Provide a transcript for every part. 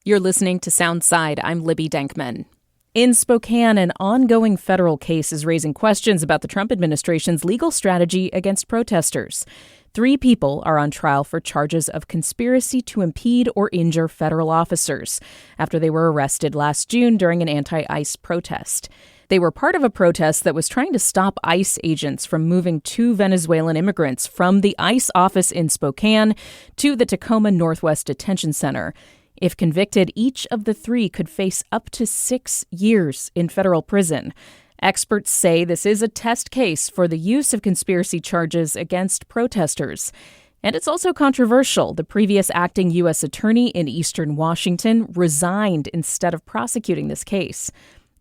You're listening to Soundside. I'm Libby Denkman. In Spokane, an ongoing federal case is raising questions about the Trump administration's legal strategy against protesters. 3 people are on trial for charges of conspiracy to impede or injure federal officers after they were arrested last June during an anti-ICE protest. They were part of a protest that was trying to stop ICE agents from moving 2 Venezuelan immigrants from the ICE office in Spokane to the Tacoma Northwest Detention Center. If convicted, each of the 3 could face up to 6 years in federal prison. Experts say this is a test case for the use of conspiracy charges against protesters. And it's also controversial. The previous acting U.S. attorney in Eastern Washington resigned instead of prosecuting this case.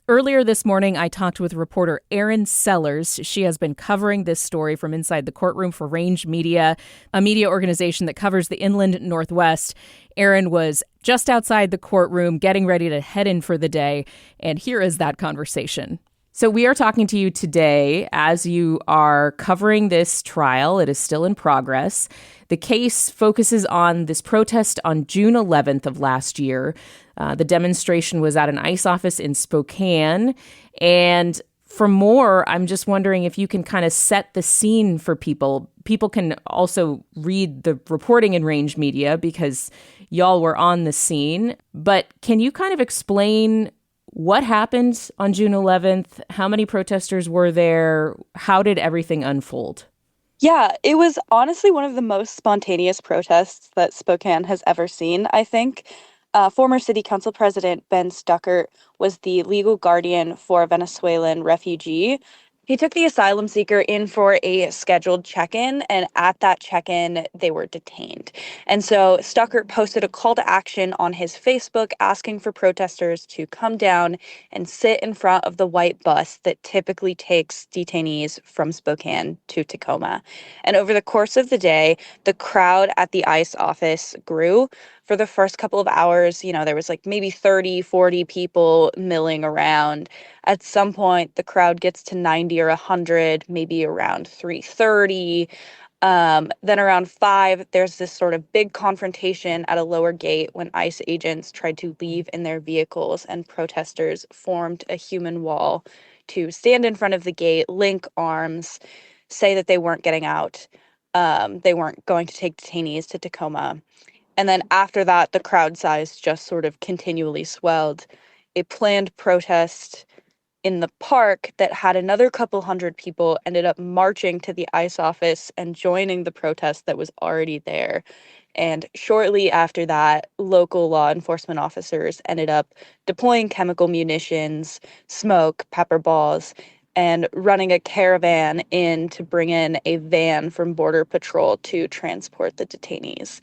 Earlier this morning, I talked with reporter Erin Sellers. She has been covering this story from inside the courtroom for Range Media, a media organization that covers the inland Northwest. Erin was just outside the courtroom getting ready to head in for the day, and here is that conversation. So we are talking to you today as you are covering this trial. It is still in progress. The case focuses on this protest on June 11th of last year. The demonstration was at an ICE office in Spokane. And for more, I'm just wondering if you can kind of set the scene for people. People can also read the reporting in Range Media because y'all were on the scene. But can you kind of explain what happened on June 11th? How many protesters were there? How did everything unfold? Yeah, it was honestly one of the most spontaneous protests that Spokane has ever seen, I think. Former City Council President Ben Stuckert was the legal guardian for a Venezuelan refugee. He took the asylum seeker in for a scheduled check-in, and at that check-in, they were detained. And so Stuckert posted a call to action on his Facebook asking for protesters to come down and sit in front of the white bus that typically takes detainees from Spokane to Tacoma. And over the course of the day, the crowd at the ICE office grew. For the first couple of hours, there was like maybe 30, 40 people milling around. At some point, the crowd gets to 90 or 100, maybe around 3:30. Then around 5, there's this sort of big confrontation at a lower gate when ICE agents tried to leave in their vehicles, and protesters formed a human wall to stand in front of the gate, link arms, say that they weren't getting out. They weren't going to take detainees to Tacoma. And then after that, the crowd size just sort of continually swelled. A planned protest in the park that had another couple hundred people ended up marching to the ICE office and joining the protest that was already there. And shortly after that, local law enforcement officers ended up deploying chemical munitions, smoke, pepper balls, and running a caravan in to bring in a van from Border Patrol to transport the detainees.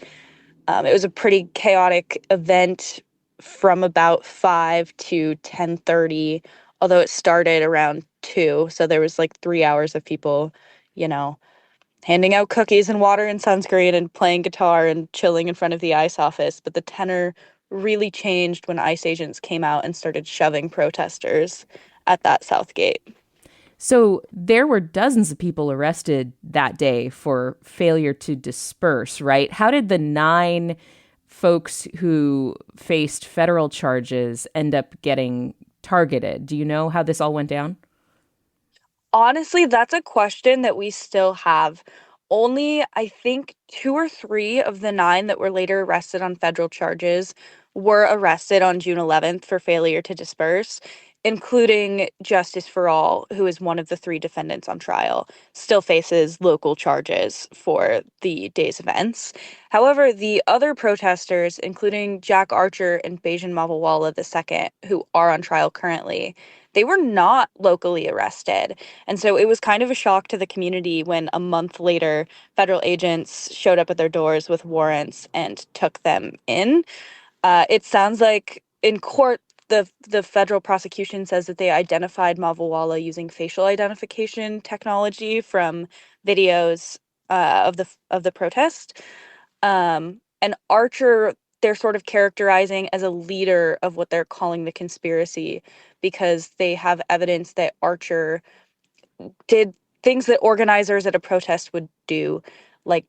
It was a pretty chaotic event from about 5 to 10:30, although it started around 2. So there was like 3 hours of people, handing out cookies and water and sunscreen and playing guitar and chilling in front of the ICE office. But the tenor really changed when ICE agents came out and started shoving protesters at that south gate. So there were dozens of people arrested that day for failure to disperse, right? How did the 9 folks who faced federal charges end up getting targeted? Do you know how this all went down? Honestly, that's a question that we still have. Only, I think, 2 or 3 of the 9 that were later arrested on federal charges were arrested on June 11th for failure to disperse, including Justice for All, who is one of the 3 defendants on trial, still faces local charges for the day's events. However, the other protesters, including Jack Archer and Bajan Mavawala II, who are on trial currently, they were not locally arrested. And so it was kind of a shock to the community when a month later, federal agents showed up at their doors with warrants and took them in. It sounds like in court, the federal prosecution says that they identified Mavawala using facial identification technology from videos of the protest. And Archer, they're sort of characterizing as a leader of what they're calling the conspiracy because they have evidence that Archer did things that organizers at a protest would do, like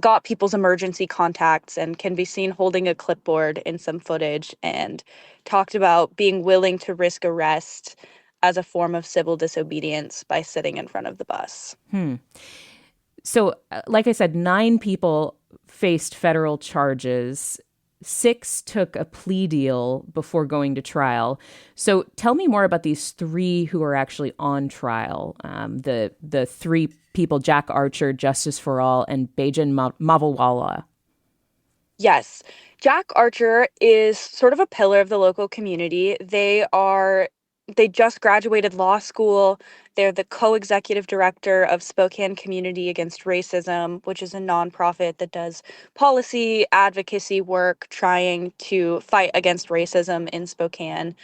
got people's emergency contacts and can be seen holding a clipboard in some footage, and talked about being willing to risk arrest as a form of civil disobedience by sitting in front of the bus. So, like I said, 9 people faced federal charges. 6 took a plea deal before going to trial. So tell me more about these 3 who are actually on trial. The 3 people, Jack Archer, Justice for All, and Bajan Mavawala. Yes. Jack Archer is sort of a pillar of the local community. They just graduated law school. They're the co-executive director of Spokane Community Against Racism, which is a nonprofit that does policy advocacy work trying to fight against racism in Spokane.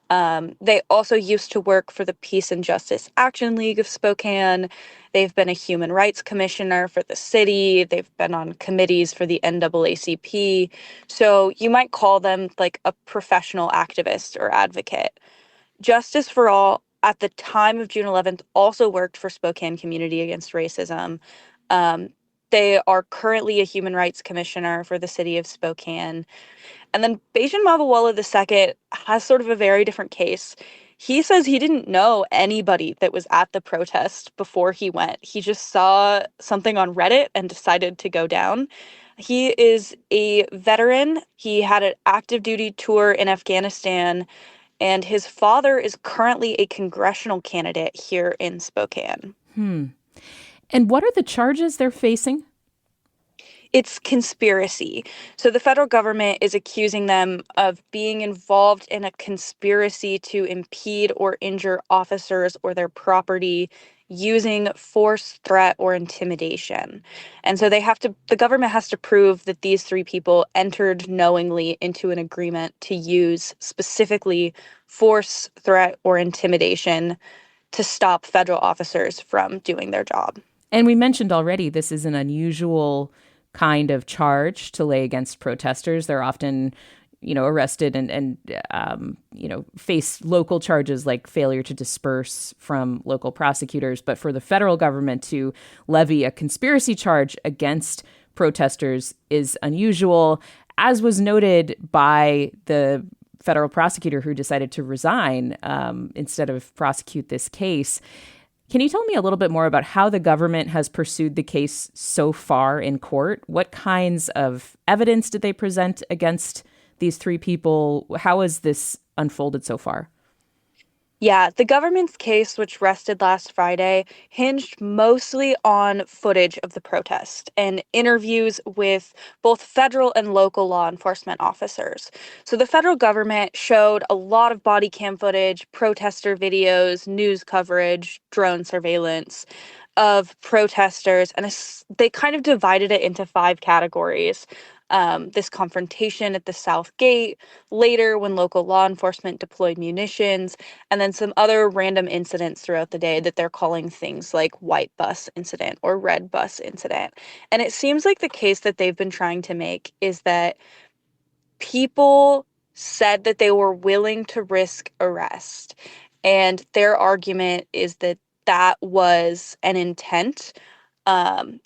They also used to work for the Peace and Justice Action League of Spokane. They've been a human rights commissioner for the city. They've been on committees for the NAACP. So you might call them like a professional activist or advocate. Justice for All, at the time of June 11th, also worked for Spokane Community Against Racism. They are currently a human rights commissioner for the city of Spokane. And then Bajan Mavawala II has sort of a very different case. He says he didn't know anybody that was at the protest before he went. He just saw something on Reddit and decided to go down. He is a veteran. He had an active duty tour in Afghanistan, and his father is currently a congressional candidate here in Spokane. And what are the charges they're facing? It's conspiracy. So the federal government is accusing them of being involved in a conspiracy to impede or injure officers or their property using force, threat, or intimidation. And so the government has to prove that these 3 people entered knowingly into an agreement to use specifically force, threat, or intimidation to stop federal officers from doing their job. And we mentioned already this is an unusual kind of charge to lay against protesters. They're often, arrested and face local charges like failure to disperse from local prosecutors. But for the federal government to levy a conspiracy charge against protesters is unusual, as was noted by the federal prosecutor who decided to resign instead of prosecute this case. Can you tell me a little bit more about how the government has pursued the case so far in court? What kinds of evidence did they present against these 3 people? How has this unfolded so far? Yeah, the government's case, which rested last Friday, hinged mostly on footage of the protest and interviews with both federal and local law enforcement officers. So the federal government showed a lot of body cam footage, protester videos, news coverage, drone surveillance of protesters, and they kind of divided it into 5 categories. This confrontation at the South Gate, later when local law enforcement deployed munitions, and then some other random incidents throughout the day that they're calling things like white bus incident or red bus incident. And it seems like the case that they've been trying to make is that people said that they were willing to risk arrest. And their argument is that that was an intent. And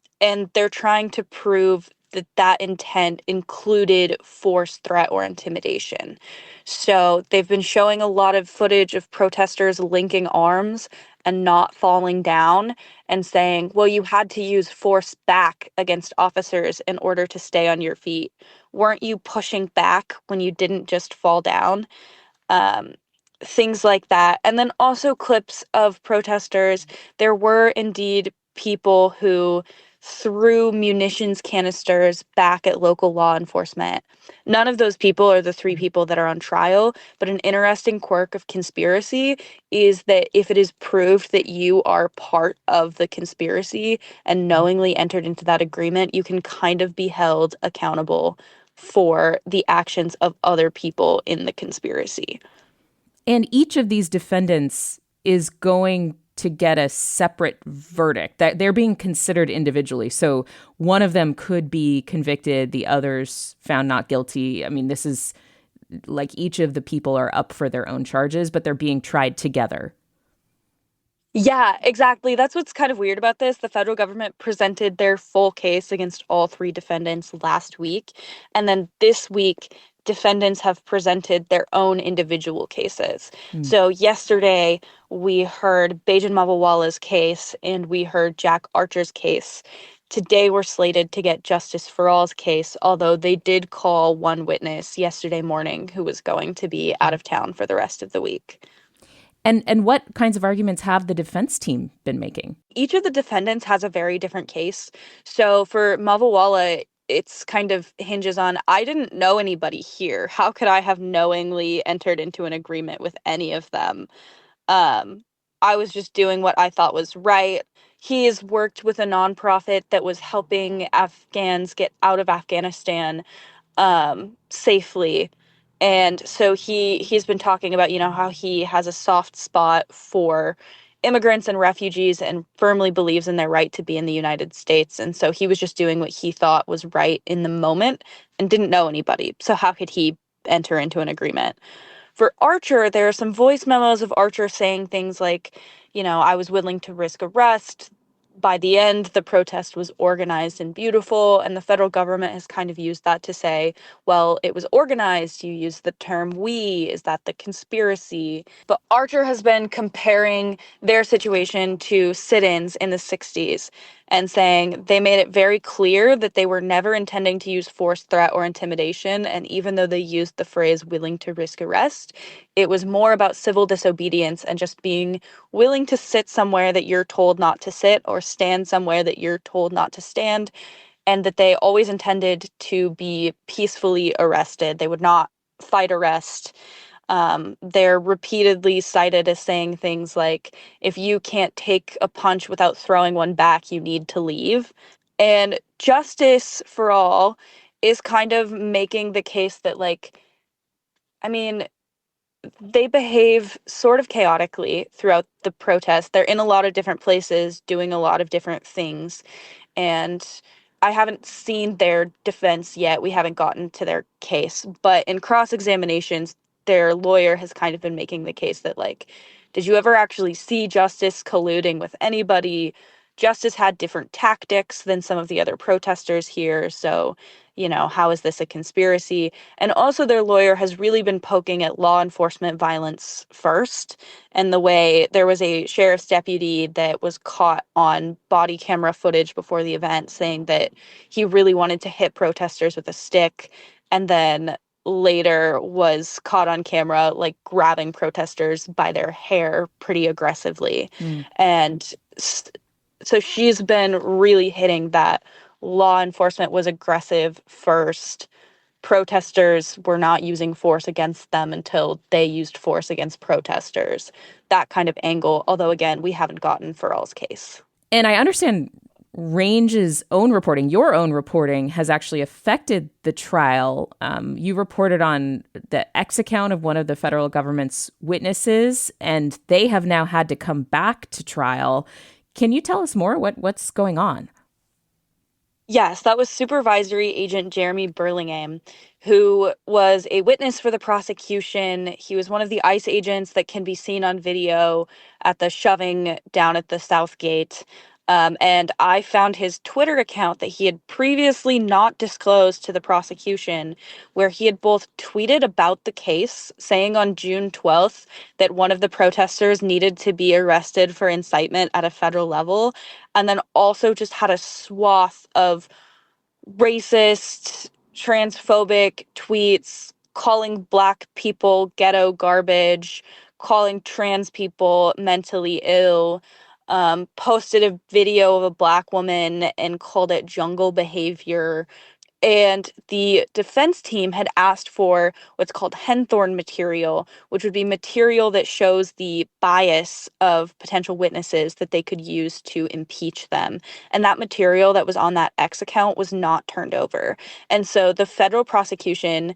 they're trying to prove that that intent included force, threat, or intimidation. So they've been showing a lot of footage of protesters linking arms and not falling down and saying, well, you had to use force back against officers in order to stay on your feet. Weren't you pushing back when you didn't just fall down? Things like that. And then also clips of protesters. There were indeed people who threw munitions canisters back at local law enforcement. None of those people are the 3 people that are on trial, but an interesting quirk of conspiracy is that if it is proved that you are part of the conspiracy and knowingly entered into that agreement, you can kind of be held accountable for the actions of other people in the conspiracy. And each of these defendants is going to get a separate verdict. That they're being considered individually. So one of them could be convicted, the others found not guilty. I mean, this is like each of the people are up for their own charges, but they're being tried together. Yeah, exactly. That's what's kind of weird about this. The federal government presented their full case against all three defendants last week. And then this week, defendants have presented their own individual cases. Hmm. So yesterday, we heard Bajan Mawawala's case and we heard Jack Archer's case. Today, we're slated to get Justice for All's case, although they did call one witness yesterday morning who was going to be out of town for the rest of the week. And what kinds of arguments have the defense team been making? Each of the defendants has a very different case. So for Mavawala, it's kind of hinges on I didn't know anybody here. How could I have knowingly entered into an agreement with any of them? Um, I was just doing what I thought was right. He has worked with a nonprofit that was helping Afghans get out of Afghanistan safely. And so he's been talking about, how he has a soft spot for immigrants and refugees and firmly believes in their right to be in the United States. And so he was just doing what he thought was right in the moment and didn't know anybody. So how could he enter into an agreement? For Archer, there are some voice memos of Archer saying things like, I was willing to risk arrest. By the end, the protest was organized and beautiful, and the federal government has kind of used that to say, well, it was organized. You use the term we. Is that the conspiracy? But Archer has been comparing their situation to sit-ins in the 60s and saying they made it very clear that they were never intending to use force, threat, or intimidation. And even though they used the phrase willing to risk arrest, it was more about civil disobedience and just being willing to sit somewhere that you're told not to sit or stand somewhere that you're told not to stand, and that they always intended to be peacefully arrested. They would not fight arrest. They're repeatedly cited as saying things like, if you can't take a punch without throwing one back, you need to leave. And Justice for All is kind of making the case that, I mean, they behave sort of chaotically throughout the protest. They're in a lot of different places, doing a lot of different things. And I haven't seen their defense yet. We haven't gotten to their case. But in cross examinations, their lawyer has kind of been making the case that, did you ever actually see Justice colluding with anybody? Justice had different tactics than some of the other protesters here. So, how is this a conspiracy? And also, their lawyer has really been poking at law enforcement violence first, and the way there was a sheriff's deputy that was caught on body camera footage before the event saying that he really wanted to hit protesters with a stick, and then later was caught on camera grabbing protesters by their hair pretty aggressively. Hmm. And so she's been really hitting that law enforcement was aggressive first. Protesters were not using force against them until they used force against protesters. That kind of angle, although again, we haven't gotten for All's case. And I understand Range's own reporting, your own reporting, has actually affected the trial. You reported on the X account of one of the federal government's witnesses, and they have now had to come back to trial. Can you tell us more? What's going on? Yes, that was Supervisory Agent Jeremy Burlingham, who was a witness for the prosecution. He was one of the ICE agents that can be seen on video at the shoving down at the South Gate. And I found his Twitter account that he had previously not disclosed to the prosecution, where he had both tweeted about the case, saying on June 12th that one of the protesters needed to be arrested for incitement at a federal level, and then also just had a swath of racist, transphobic tweets calling Black people ghetto garbage, calling trans people mentally ill, posted a video of a Black woman and called it jungle behavior. And the defense team had asked for what's called henthorn material, which would be material that shows the bias of potential witnesses that they could use to impeach them. And that material that was on that X account was not turned over. And so the federal prosecution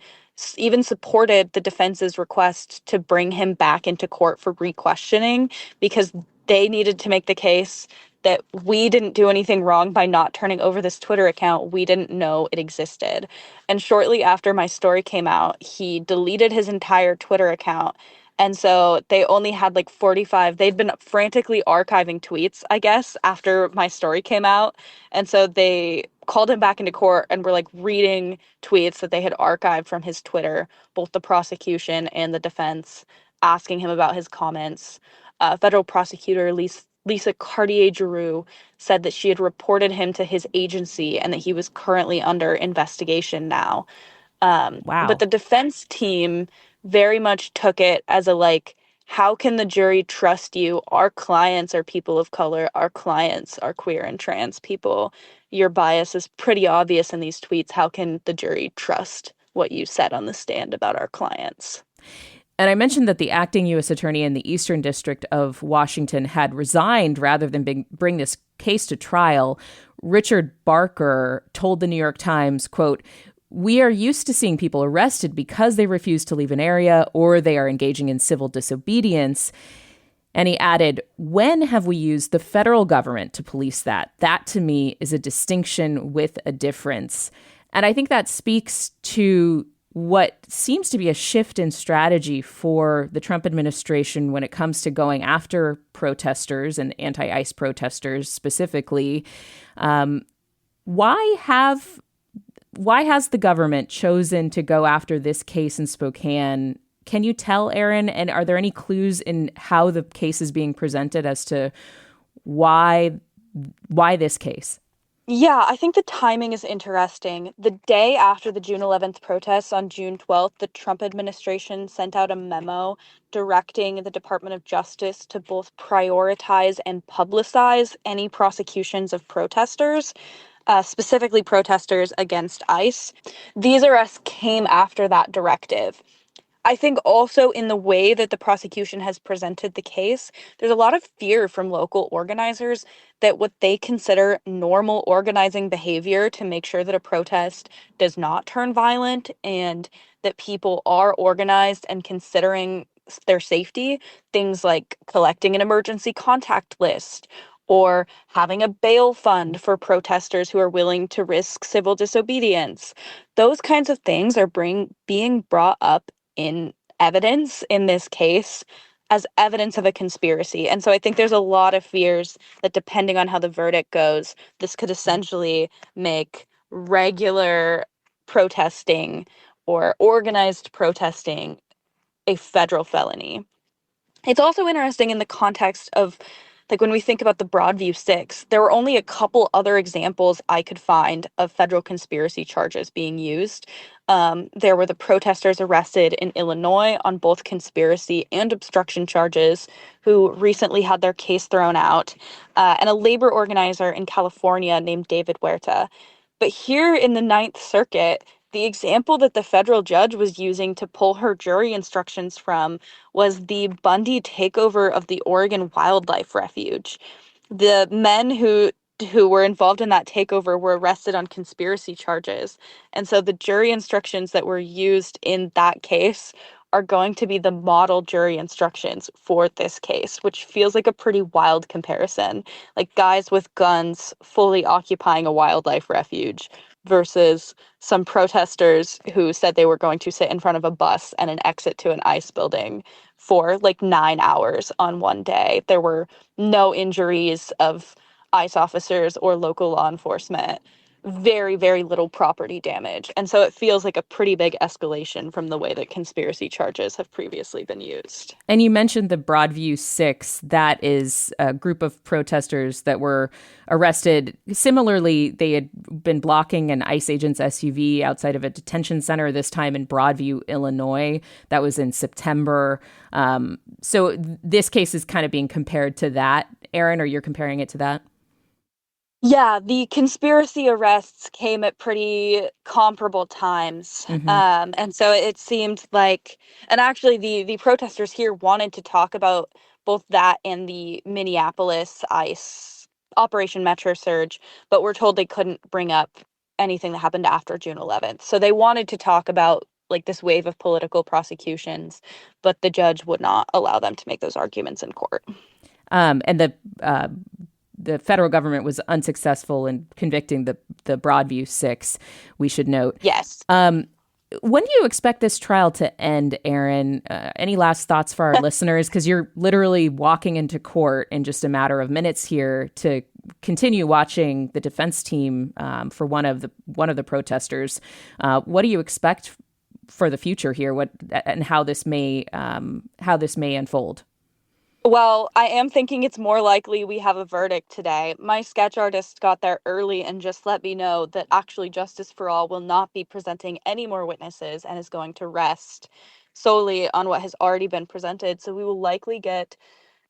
even supported the defense's request to bring him back into court for re-questioning, because they needed to make the case that we didn't do anything wrong by not turning over this Twitter account. We didn't know it existed. And shortly after my story came out, he deleted his entire Twitter account And so they only had like 45. They'd been frantically archiving tweets, I guess, after my story came out. And so they called him back into court and were like reading tweets that they had archived from his Twitter, both the prosecution and the defense, asking him about his comments. Federal prosecutor Lisa Cartier-Giroux said that she had reported him to his agency and that he was currently under investigation now. But Wow. the defense team very much took it as a like, how can the jury trust you? Our clients are people of color. Our clients are queer and trans people. Your bias is pretty obvious in these tweets. How can the jury trust what you said on the stand about our clients? And I mentioned that the acting U.S. attorney in the Eastern District of Washington had resigned rather than bring this case to trial. Richard Barker told the New York Times, quote, "We are used to seeing people arrested because they refuse to leave an area or they are engaging in civil disobedience." And he added, "When have we used the federal government to police that? That, to me, is a distinction with a difference." And I think that speaks to what seems to be a shift in strategy for the Trump administration when it comes to going after protesters and anti-ICE protesters specifically. Why has the government chosen to go after this case in Spokane? Can you tell, Erin? And are there any clues in how the case is being presented as to why this case? Yeah, I think the timing is interesting. The day after the June 11th protests on June 12th, the Trump administration sent out a memo directing the Department of Justice to both prioritize and publicize any prosecutions of protesters, specifically protesters against ICE. These arrests came after that directive. I think also in the way that the prosecution has presented the case, there's a lot of fear from local organizers that what they consider normal organizing behavior to make sure that a protest does not turn violent and that people are organized and considering their safety, things like collecting an emergency contact list or having a bail fund for protesters who are willing to risk civil disobedience. Those kinds of things are being brought up in evidence in this case as evidence of a conspiracy. And so I think there's a lot of fears that depending on how the verdict goes, this could essentially make regular protesting or organized protesting a federal felony. It's also interesting in the context of like when we think about the Broadview Six, there were only a couple other examples I could find of federal conspiracy charges being used. There were the protesters arrested in Illinois on both conspiracy and obstruction charges, who recently had their case thrown out, and a labor organizer in California named David Huerta. But here in the Ninth Circuit, the example that the federal judge was using to pull her jury instructions from was the Bundy takeover of the Oregon Wildlife Refuge. The men who were involved in that takeover were arrested on conspiracy charges. And so the jury instructions that were used in that case are going to be the model jury instructions for this case, which feels like a pretty wild comparison. Like guys with guns fully occupying a wildlife refuge versus some protesters who said they were going to sit in front of a bus and an exit to an ICE building for like 9 hours on one day. There were no injuries of ICE officers or local law enforcement. Very, very little property damage. And so it feels like a pretty big escalation from the way that conspiracy charges have previously been used. And you mentioned the Broadview Six. That is a group of protesters that were arrested. Similarly, they had been blocking an ICE agent's SUV outside of a detention center, this time in Broadview, Illinois. That was in September. So this case is kind of being compared to that. Erin, or you're comparing it to that? Yeah, the conspiracy arrests came at pretty comparable times. Mm-hmm. And so it seemed like, and actually the protesters here wanted to talk about both that and the Minneapolis ICE Operation Metro Surge, but were told they couldn't bring up anything that happened after June 11th. So they wanted to talk about like this wave of political prosecutions, but the judge would not allow them to make those arguments in court. And the federal government was unsuccessful in convicting the Broadview Six, we should note. Yes. When do you expect this trial to end, Aaron? Any last thoughts for our listeners? Because you're literally walking into court in just a matter of minutes here to continue watching the defense team for one of the protesters. What do you expect for the future here? And how this may unfold? Well, I am thinking it's more likely we have a verdict today. My sketch artist got there early and just let me know that actually Justice for All will not be presenting any more witnesses and is going to rest solely on what has already been presented. So we will likely get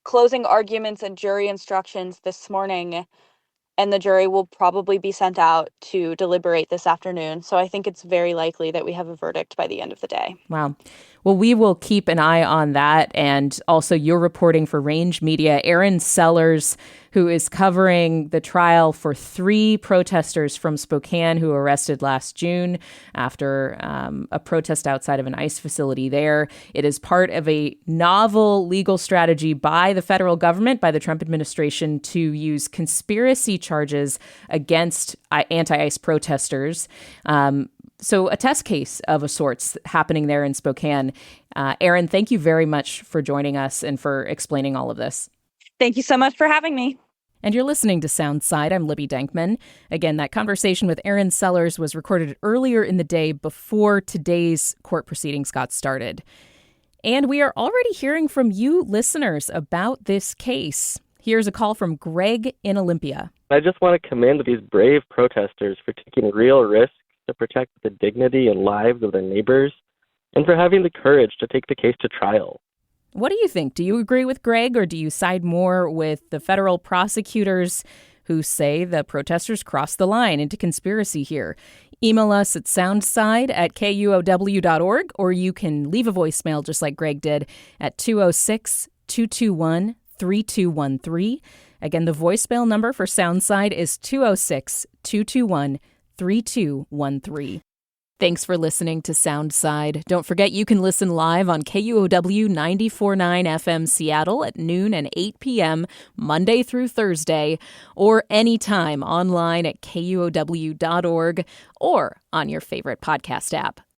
closing arguments and jury instructions this morning, and the jury will probably be sent out to deliberate this afternoon. So I think it's very likely that we have a verdict by the end of the day. Wow. Well, we will keep an eye on that. And also you're reporting for Range Media, Aaron Sellers, who is covering the trial for 3 protesters from Spokane who were arrested last June after a protest outside of an ICE facility there. It is part of a novel legal strategy by the federal government, by the Trump administration, to use conspiracy charges against anti-ICE protesters. So a test case of a sorts happening there in Spokane. Aaron, thank you very much for joining us and for explaining all of this. Thank you so much for having me. And you're listening to Soundside. I'm Libby Denkman. Again, that conversation with Aaron Sellers was recorded earlier in the day before today's court proceedings got started. And we are already hearing from you listeners about this case. Here's a call from Greg in Olympia. I just want to commend these brave protesters for taking real risks to protect the dignity and lives of their neighbors, and for having the courage to take the case to trial. What do you think? Do you agree with Greg, or do you side more with the federal prosecutors who say the protesters crossed the line into conspiracy here? Email us at soundside@kuow.org, or you can leave a voicemail just like Greg did at 206-221-3213. Again, the voicemail number for Soundside is 206-221-3213. Thanks for listening to Soundside. Don't forget you can listen live on KUOW 94.9 FM Seattle at noon and 8 p.m. Monday through Thursday, or anytime online at kuow.org or on your favorite podcast app.